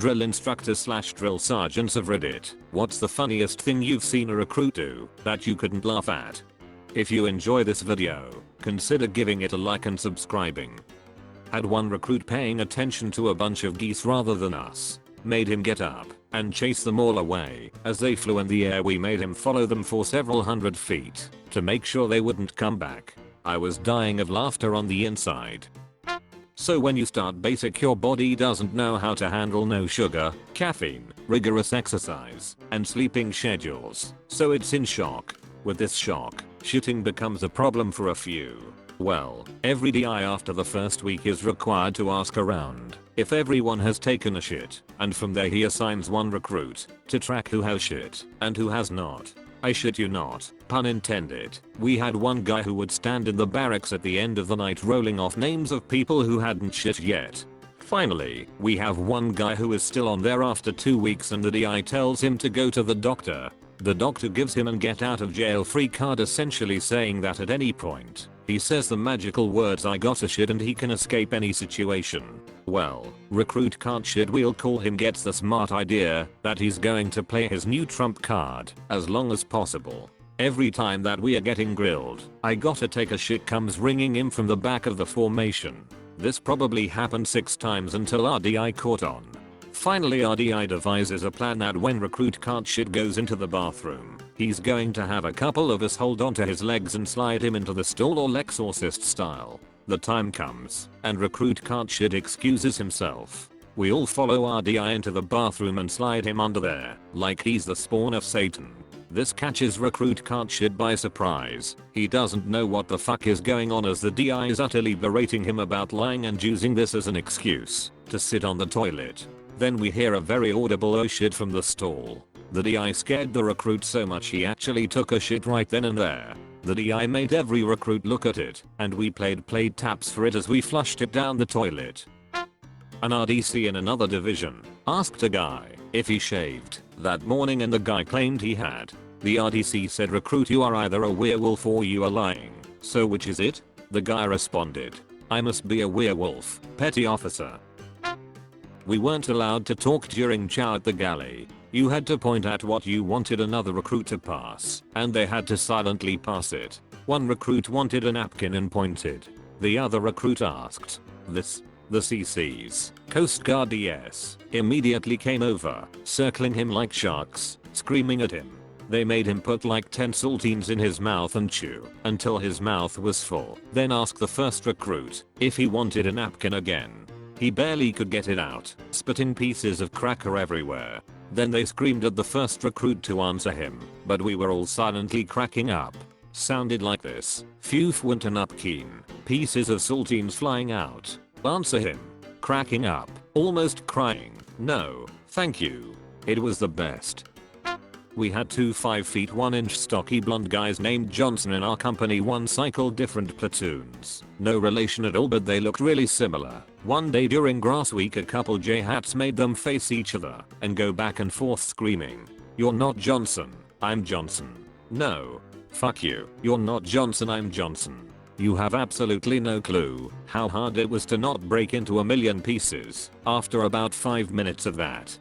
drill instructors slash drill sergeants of Reddit, what's the funniest thing you've seen a recruit do that you couldn't laugh at? If you enjoy this video, consider giving it a like and subscribing. Had one recruit paying attention to a bunch of geese rather than us. Made him get up and chase them all away. As they flew in the air, we made him follow them for several hundred feet to make sure they wouldn't come back. I was dying of laughter on the inside. So when you start basic, your body doesn't know how to handle no sugar, caffeine, rigorous exercise, and sleeping schedules, so it's in shock. With this shock, shitting becomes a problem for a few. Well, every DI after the first week is required to ask around if everyone has taken a shit, and from there he assigns one recruit to track who has shit and who has not. I shit you not, pun intended. We had one guy who would stand in the barracks at the end of the night rolling off names of people who hadn't shit yet. Finally, we have one guy who is still on there after 2 weeks and the DI tells him to go to the doctor. The doctor gives him an get out of jail free card, essentially saying that at any point, he says the magical words "I gotta shit" and he can escape any situation. Well, recruit can't shit, we'll call him gets the smart idea that he's going to play his new trump card as long as possible. Every time that we are getting grilled, "I gotta take a shit" comes ringing in from the back of the formation. This probably happened 6 times until our DI caught on. Finally our DI devises a plan that when recruit can't shit goes into the bathroom, he's going to have a couple of us hold onto his legs and slide him into the stall all Exorcist style. The time comes, and recruit can't shit excuses himself. We all follow our DI into the bathroom and slide him under there, like he's the spawn of Satan. This catches recruit can't shit by surprise. He doesn't know what the fuck is going on as the DI is utterly berating him about lying and using this as an excuse to sit on the toilet. Then we hear a very audible "oh shit" from the stall. The DI scared the recruit so much he actually took a shit right then and there. The DI made every recruit look at it, and we played taps for it as we flushed it down the toilet. An RDC in another division asked a guy if he shaved that morning and the guy claimed he had. The RDC said, "Recruit, you are either a werewolf or you are lying. So which is it?" The guy responded, "I must be a werewolf, petty officer." We weren't allowed to talk during chow at the galley. You had to point at what you wanted another recruit to pass, and they had to silently pass it. One recruit wanted a napkin and pointed. The other recruit asked, "This?" The CC's, Coast Guard DS, immediately came over, circling him like sharks, screaming at him. They made him put like 10 saltines in his mouth and chew until his mouth was full, then ask the first recruit if he wanted a napkin again. He barely could get it out, spitting pieces of cracker everywhere. Then they screamed at the first recruit to answer him, but we were all silently cracking up. Sounded like this: "Phew, went an napkin, pieces of saltines flying out. Answer him." Cracking up, almost crying, "No, thank you." It was the best. We had 2 5 feet 1 inch stocky blonde guys named Johnson in our company. One cycled different platoons. No relation at all, but they looked really similar. One day during grass week, a couple J-hats made them face each other and go back and forth screaming, "You're not Johnson, I'm Johnson." "No. Fuck you. You're not Johnson, I'm Johnson." You have absolutely no clue how hard it was to not break into a million pieces after about 5 minutes of that.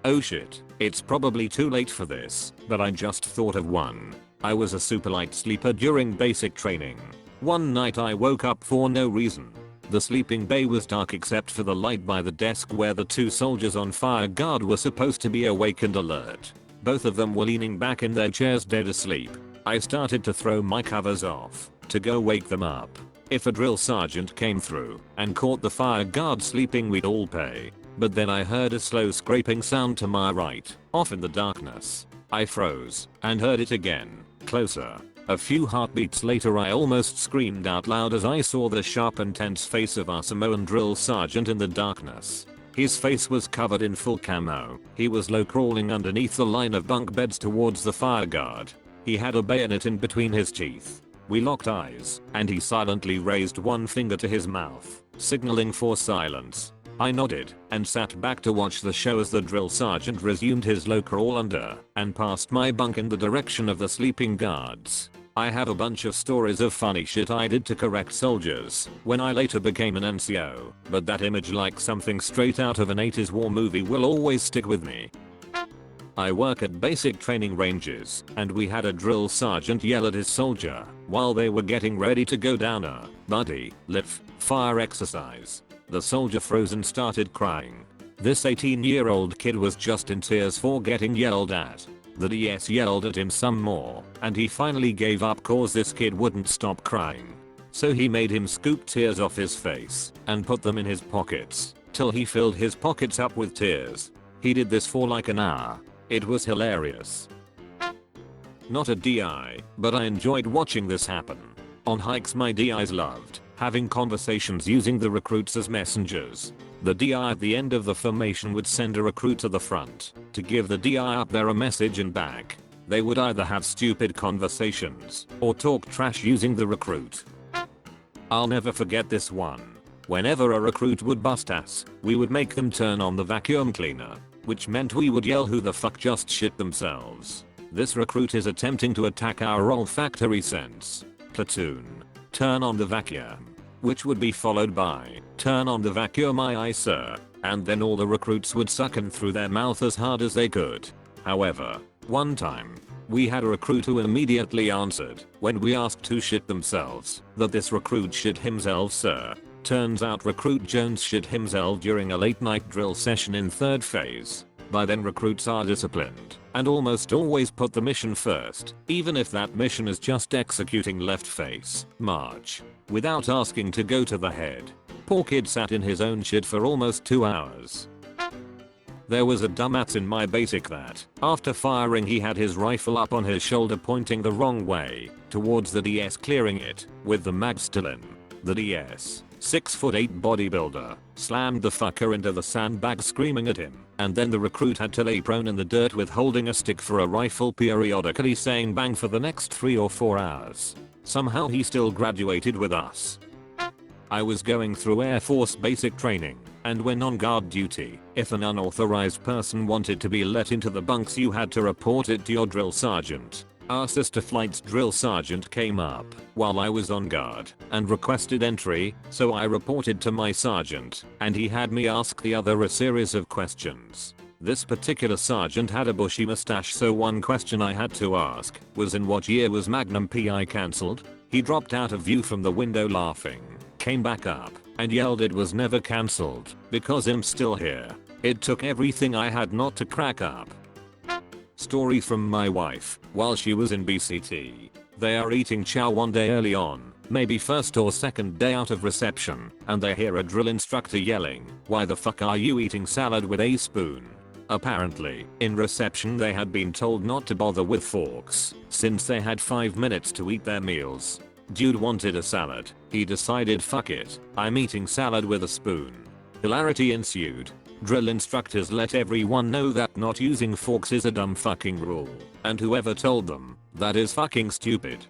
Oh shit, it's probably too late for this, but I just thought of one. I was a super light sleeper during basic training. One night I woke up for no reason. The sleeping bay was dark except for the light by the desk where the 2 soldiers on fire guard were supposed to be awake and alert. Both of them were leaning back in their chairs dead asleep. I started to throw my covers off to go wake them up. If a drill sergeant came through and caught the fire guard sleeping, we'd all pay. But then I heard a slow scraping sound to my right, off in the darkness. I froze and heard it again, closer. A few heartbeats later I almost screamed out loud as I saw the sharp and tense face of our Samoan drill sergeant in the darkness. His face was covered in full camo. He was low crawling underneath the line of bunk beds towards the fire guard. He had a bayonet in between his teeth. We locked eyes, and he silently raised one finger to his mouth, signaling for silence. I nodded and sat back to watch the show as the drill sergeant resumed his low crawl under and past my bunk in the direction of the sleeping guards. I have a bunch of stories of funny shit I did to correct soldiers when I later became an NCO, but that image, like something straight out of an 80s war movie, will always stick with me. I work at basic training ranges, and we had a drill sergeant yell at his soldier while they were getting ready to go down a buddy live fire exercise. The soldier froze and started crying. This 18-year-old kid was just in tears for getting yelled at. The DS yelled at him some more, and he finally gave up cause this kid wouldn't stop crying. So he made him scoop tears off his face and put them in his pockets till he filled his pockets up with tears. He did this for like an hour. It was hilarious. Not a DI, but I enjoyed watching this happen. On hikes, my DIs loved having conversations using the recruits as messengers. The DI at the end of the formation would send a recruit to the front to give the DI up there a message, and back they would either have stupid conversations or talk trash using the recruit. I'll never forget this one. Whenever a recruit would bust ass, we would make them turn on the vacuum cleaner, which meant we would yell, "Who the fuck just shit themselves? This recruit is attempting to attack our olfactory sense. Platoon, turn on the vacuum," which would be followed by, "Turn on the vacuum, aye sir," and then all the recruits would suck in through their mouth as hard as they could. However, one time, we had a recruit who immediately answered when we asked who shit themselves that this recruit shit himself, sir. Turns out Recruit Jones shit himself during a late night drill session in 3rd phase. By then recruits are disciplined and almost always put the mission first, even if that mission is just executing left face march without asking to go to the head. Poor kid sat in his own shit for almost 2 hours. There was a dumbass in my basic that, after firing, he had his rifle up on his shoulder pointing the wrong way towards the DS, clearing it with the mag still in. The DS, 6'8" bodybuilder, slammed the fucker into the sandbag screaming at him, and then the recruit had to lay prone in the dirt with holding a stick for a rifle, periodically saying bang for the next 3 or 4 hours. Somehow he still graduated with us. I was going through Air Force basic training, and when on guard duty, if an unauthorized person wanted to be let into the bunks, you had to report it to your drill sergeant. Our sister flight's drill sergeant came up while I was on guard and requested entry, so I reported to my sergeant, and he had me ask the other a series of questions. This particular sergeant had a bushy mustache, so one question I had to ask was, in what year was Magnum PI cancelled? He dropped out of view from the window laughing, came back up, and yelled it was never cancelled because I'm still here. It took everything I had not to crack up. Story from my wife while she was in BCT. They are eating chow one day early on, maybe first or second day out of reception, and they hear a drill instructor yelling, "Why the fuck are you eating salad with a spoon?" Apparently, in reception they had been told not to bother with forks since they had 5 minutes to eat their meals. Dude wanted a salad. He decided, fuck it, I'm eating salad with a spoon. Hilarity ensued. Drill instructors let everyone know that not using forks is a dumb fucking rule, and whoever told them that is fucking stupid.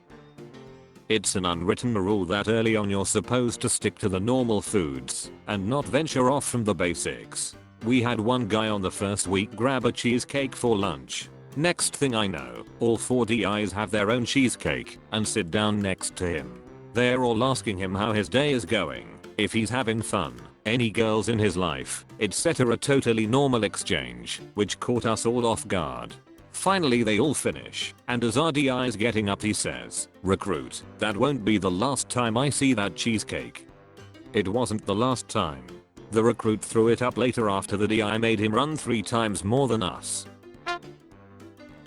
It's an unwritten rule that early on you're supposed to stick to the normal foods and not venture off from the basics. We had one guy on the first week grab a cheesecake for lunch. Next thing I know, all 4 DIs have their own cheesecake and sit down next to him. They're all asking him how his day is going, if he's having fun, any girls in his life, etc. A totally normal exchange, which caught us all off guard. Finally they all finish, and as our DI is getting up he says, "Recruit, that won't be the last time I see that cheesecake." It wasn't the last time. The recruit threw it up later after the DI made him run 3 times more than us.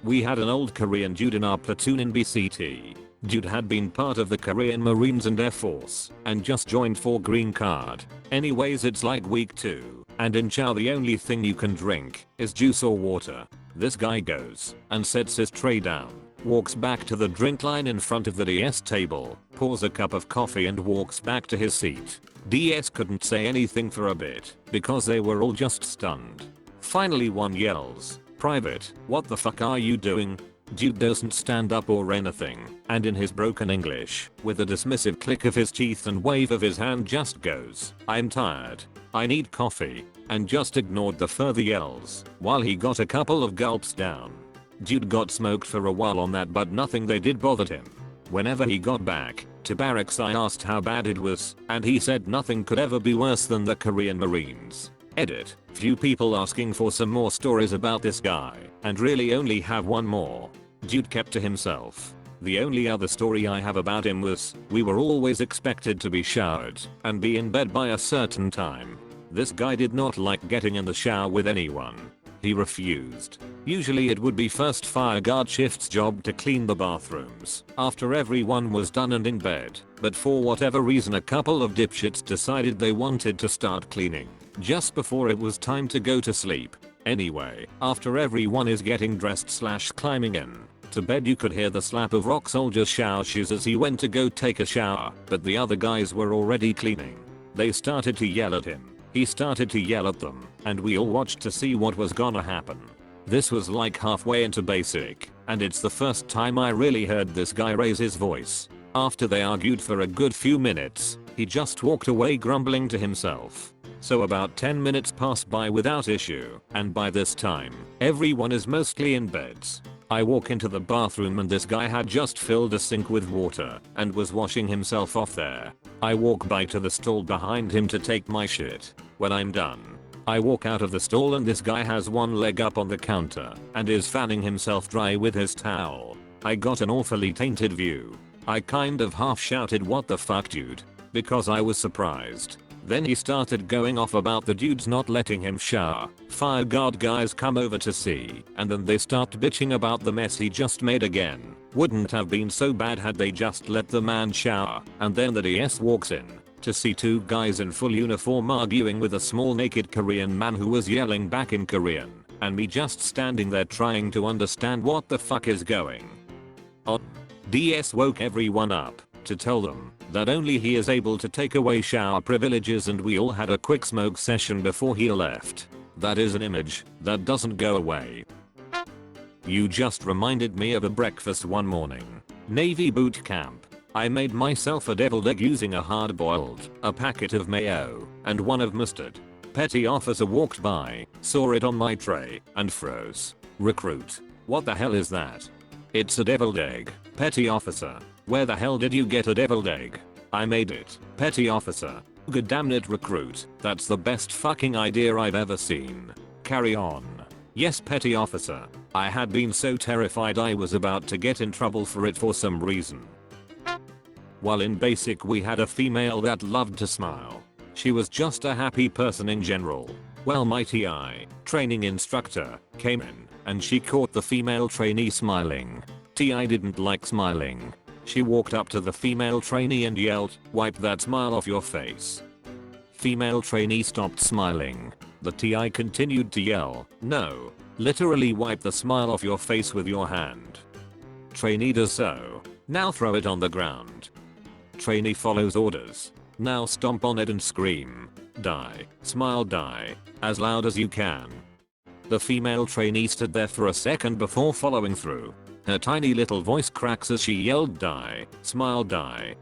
We had an old Korean dude in our platoon in BCT. Dude had been part of the Korean Marines and Air Force and just joined for green card. Anyways, it's like week 2, and in chow the only thing you can drink is juice or water. This guy goes and sets his tray down, walks back to the drink line in front of the DS table, pours a cup of coffee and walks back to his seat. DS couldn't say anything for a bit because they were all just stunned. Finally one yells, "Private, what the fuck are you doing?" Dude doesn't stand up or anything, and in his broken English, with a dismissive click of his teeth and wave of his hand, just goes, "I'm tired. I need coffee," and just ignored the further yells while he got a couple of gulps down. Dude got smoked for a while on that, but nothing they did bothered him. Whenever he got back to barracks I asked how bad it was, and he said nothing could ever be worse than the Korean Marines. Edit. Few people asking for some more stories about this guy, and really only have one more. Dude kept to himself. The only other story I have about him was, we were always expected to be showered and be in bed by a certain time. This guy did not like getting in the shower with anyone. He refused. Usually it would be first fire guard shift's job to clean the bathrooms after everyone was done and in bed, but for whatever reason a couple of dipshits decided they wanted to start cleaning just before it was time to go to sleep. Anyway, after everyone is getting dressed / climbing in to bed, you could hear the slap of Rock Soldier's shower shoes as he went to go take a shower, but the other guys were already cleaning. They started to yell at him. He started to yell at them, and we all watched to see what was gonna happen. This was like halfway into basic, and it's the first time I really heard this guy raise his voice. After they argued for a good few minutes, he just walked away grumbling to himself. So about 10 minutes passed by without issue, and by this time, everyone is mostly in beds. I walk into the bathroom and this guy had just filled a sink with water and was washing himself off there. I walk by to the stall behind him to take my shit. When I'm done, I walk out of the stall and this guy has one leg up on the counter and is fanning himself dry with his towel. I got an awfully tainted view. I kind of half shouted, "What the fuck, dude?" because I was surprised. Then he started going off about the dudes not letting him shower. Fire guard guys come over to see, and then they start bitching about the mess he just made again. Wouldn't have been so bad had they just let the man shower. And then the DS walks in to see two guys in full uniform arguing with a small naked Korean man who was yelling back in Korean, and me just standing there trying to understand what the fuck is going on. DS woke everyone up to tell them that only he is able to take away shower privileges, and we all had a quick smoke session before he left. That is an image that doesn't go away. You just reminded me of a breakfast one morning. Navy boot camp. I made myself a deviled egg using a hard-boiled, a packet of mayo, and one of mustard. Petty officer walked by, saw it on my tray, and froze. Recruit. What the hell is that? It's a deviled egg. Petty officer. Where the hell did you get a deviled egg? I made it. Petty officer. God damn it, recruit. That's the best fucking idea I've ever seen. Carry on. Yes, petty officer. I had been so terrified I was about to get in trouble for it for some reason. While in basic we had a female that loved to smile. She was just a happy person in general. Well, my TI, training instructor, came in and she caught the female trainee smiling. TI didn't like smiling. She walked up to the female trainee and yelled, "Wipe that smile off your face." Female trainee stopped smiling. The TI continued to yell, "No, literally wipe the smile off your face with your hand." Trainee does so. "Now throw it on the ground." Trainee follows orders. "Now stomp on it and scream, 'Die, smile, die,' as loud as you can." The female trainee stood there for a second before following through. Her tiny little voice cracks as she yelled, "Die, smile, die."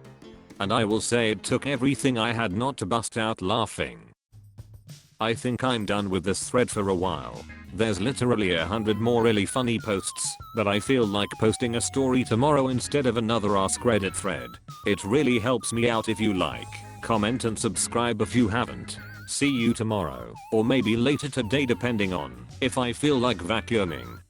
And I will say it took everything I had not to bust out laughing. I think I'm done with this thread for a while. There's literally 100 more really funny posts, but I feel like posting a story tomorrow instead of another AskReddit thread. It really helps me out if you like, comment and subscribe if you haven't. See you tomorrow, or maybe later today depending on if I feel like vacuuming.